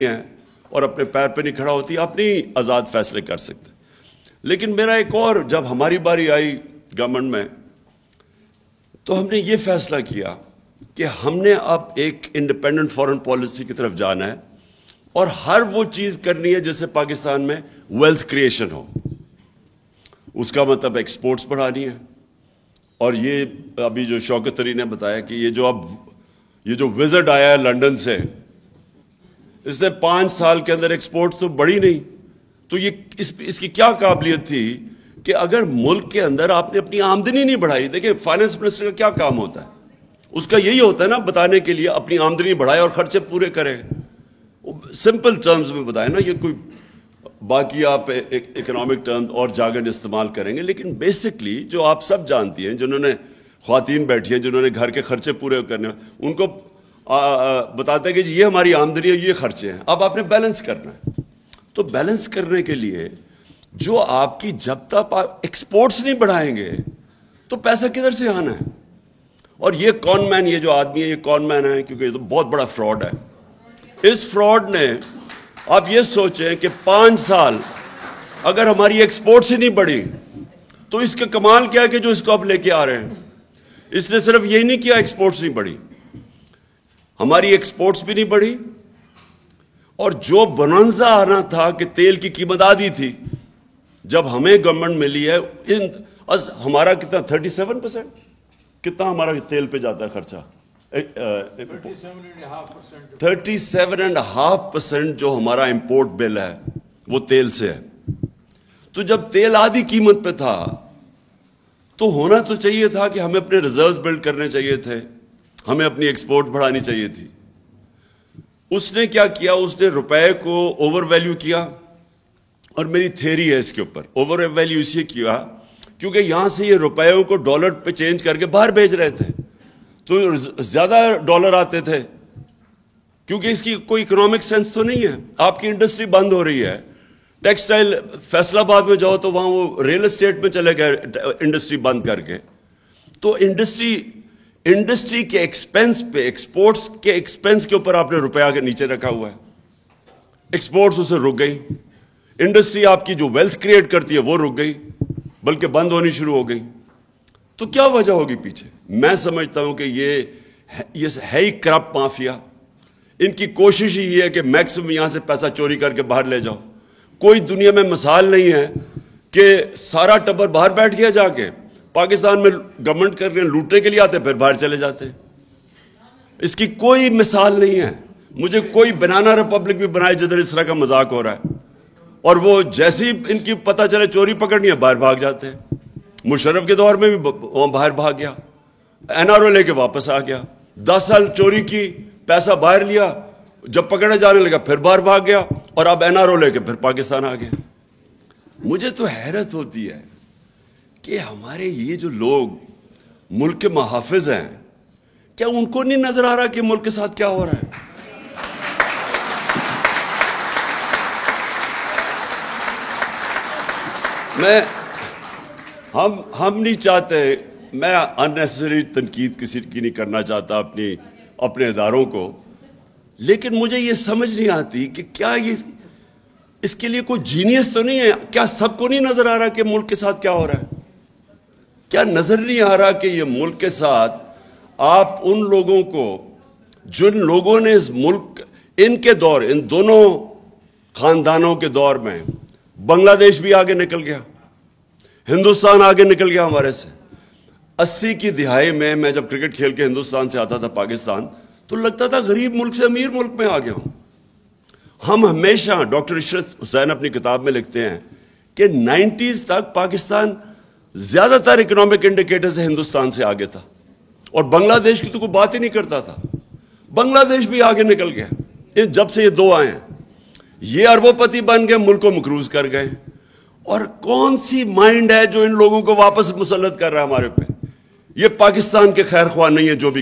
ہیں اور اپنے پیر پہ نہیں کھڑا ہوتی، اپنی آزاد فیصلے کر سکتے. لیکن میرا ایک اور، جب ہماری باری آئی گورنمنٹ میں تو ہم نے یہ فیصلہ کیا کہ ہم نے اب ایک انڈیپینڈنٹ فارن پالیسی کی طرف جانا ہے اور ہر وہ چیز کرنی ہے جس سے پاکستان میں ویلتھ کریشن ہو. اس کا مطلب ایکسپورٹس بڑھانی ہے. اور یہ ابھی جو شوکت علی نے بتایا کہ یہ جو وزٹ آیا ہے لنڈن سے، اس نے 5 سال کے اندر ایکسپورٹ تو بڑھی نہیں. تو یہ اس کی کیا قابلیت تھی کہ اگر ملک کے اندر آپ نے اپنی آمدنی نہیں بڑھائی. دیکھیں فائنانس منسٹر کا کیا کام ہوتا ہے؟ اس کا یہی ہوتا ہے نا، بتانے کے لیے اپنی آمدنی بڑھائے اور خرچے پورے کرے. سمپل ٹرمز میں بتائے نا، یہ کوئی باقی آپ اکنامک ٹرم اور جاگن استعمال کریں گے، لیکن بیسکلی جو آپ سب جانتی ہیں، جنہوں نے خواتین بیٹھی ہیں، جنہوں نے گھر کے خرچے پورے کرنے ہیں، ان کو بتاتے ہیں کہ یہ ہماری آمدنی ہے، یہ خرچے ہیں. اب آپ نے بیلنس کرنا ہے. تو بیلنس کرنے کے لیے جو آپ کی، جب تک آپ ایکسپورٹس نہیں بڑھائیں گے تو پیسہ کدھر سے آنا ہے؟ اور یہ کون مین، یہ جو آدمی ہے، یہ کون مین ہے، کیونکہ یہ تو بہت بڑا فراڈ ہے. اس فراڈ نے، آپ یہ سوچیں کہ 5 سال اگر ہماری ایکسپورٹس ہی نہیں بڑھی تو اس کا کمال کیا ہے کہ جو اس کو اب لے کے آ رہے ہیں. اس نے صرف یہی نہیں کیا ایکسپورٹس نہیں بڑھی، ہماری ایکسپورٹس بھی نہیں بڑھی، اور جو بونانزا آنا تھا کہ تیل کی قیمت آدھی تھی، جب ہمیں گورنمنٹ ملی ہے، ہمارا کتنا 37%، کتنا ہمارا تیل پہ جاتا ہے خرچہ؟ 37.5% جو ہمارا امپورٹ بل ہے وہ تیل سے ہے. تو جب تیل آدھی قیمت پہ تھا تو ہونا تو چاہیے تھا کہ ہمیں اپنے ریزروز بلڈ کرنے چاہیے تھے، ہمیں اپنی ایکسپورٹ بڑھانی چاہیے تھی. اس نے کیا کیا؟ اس نے روپے کو اوور ویلیو کیا. اور میری تھیری ہے اس کے اوپر، اوور ویلیو اس لیے کیا کیونکہ یہاں سے یہ روپیوں کو ڈالر پہ چینج کر کے باہر بھیج رہے تھے، تو زیادہ ڈالر آتے تھے. کیونکہ اس کی کوئی اکنامک سینس تو نہیں ہے. آپ کی انڈسٹری بند ہو رہی ہے. ٹیکسٹائل فیصل آباد میں جاؤ تو وہاں وہ ریل اسٹیٹ میں چلے گئے انڈسٹری بند کر کے. تو انڈسٹری کے ایکسپینس پہ، ایکسپورٹس کے ایکسپینس کے اوپر آپ نے روپیہ کے نیچے رکھا ہوا ہے. ایکسپورٹس اسے رک گئی. انڈسٹری آپ کی جو ویلتھ کریٹ کرتی ہے وہ رک گئی، بلکہ بند ہونی شروع ہو گئی. تو کیا وجہ ہوگی پیچھے؟ میں سمجھتا ہوں کہ یہ ہے ہی کرپٹ مافیا. ان کی کوشش ہی یہ ہے کہ میکسیمم یہاں سے پیسہ چوری کر کے باہر لے جاؤ. کوئی دنیا میں مثال نہیں ہے کہ سارا ٹبر باہر بیٹھ گیا، جا کے پاکستان میں گورنمنٹ کر کے لوٹنے کے لیے آتے پھر باہر چلے جاتے. اس کی کوئی مثال نہیں ہے. مجھے کوئی بنانا ریپبلک بھی بنائے جدھر اس طرح کا مذاق ہو رہا ہے، اور وہ جیسی ان کی پتہ چلے چوری پکڑنی ہے باہر بھاگ جاتے ہیں. مشرف کے دور میں بھی وہاں باہر بھاگ گیا، NRO لے کے واپس آ گیا. 10 سال چوری کی، پیسہ باہر لیا، جب پکڑنے جانے لگا پھر باہر بھاگ گیا، اور اب NRO لے کے پھر پاکستان آ گیا. مجھے تو حیرت ہوتی ہے کہ ہمارے یہ جو لوگ ملک کے محافظ ہیں، کیا ان کو نہیں نظر آ رہا کہ ملک کے ساتھ کیا ہو رہا ہے؟ ہم نہیں چاہتے، میں اننیسری تنقید کسی کی نہیں کرنا چاہتا اپنے اداروں کو، لیکن مجھے یہ سمجھ نہیں آتی کہ کیا اس کے لیے کوئی جینیس تو نہیں ہے؟ کیا سب کو نہیں نظر آ رہا کہ ملک کے ساتھ کیا ہو رہا ہے؟ کیا نظر نہیں آ رہا کہ یہ ملک کے ساتھ آپ ان لوگوں کو، جن لوگوں نے اس ملک، ان کے دور، ان دونوں خاندانوں کے دور میں بنگلہ دیش بھی آگے نکل گیا، ہندوستان آگے نکل گیا ہمارے سے. 80 کی دہائی میں جب کرکٹ کھیل کے ہندوستان سے آتا تھا پاکستان، تو لگتا تھا غریب ملک سے امیر ملک میں آ گیا ہوں. ہم ہمیشہ، ڈاکٹر عشرت حسین اپنی کتاب میں لکھتے ہیں کہ 90s تک پاکستان زیادہ تر اکنامک انڈیکیٹر سے ہندوستان سے آگے تھا، اور بنگلہ دیش کی تو کوئی بات ہی نہیں کرتا تھا. بنگلہ دیش بھی آگے نکل گیا جب سے یہ دو آئے ہیں. یہ اربوں پتی بن گئے، ملک کو مقروض کر گئے. اور کون سی مائنڈ ہے جو ان لوگوں کو واپس مسلط کر رہا ہے ہمارے پہ؟ یہ پاکستان کے خیر خواہ نہیں ہے جو بھی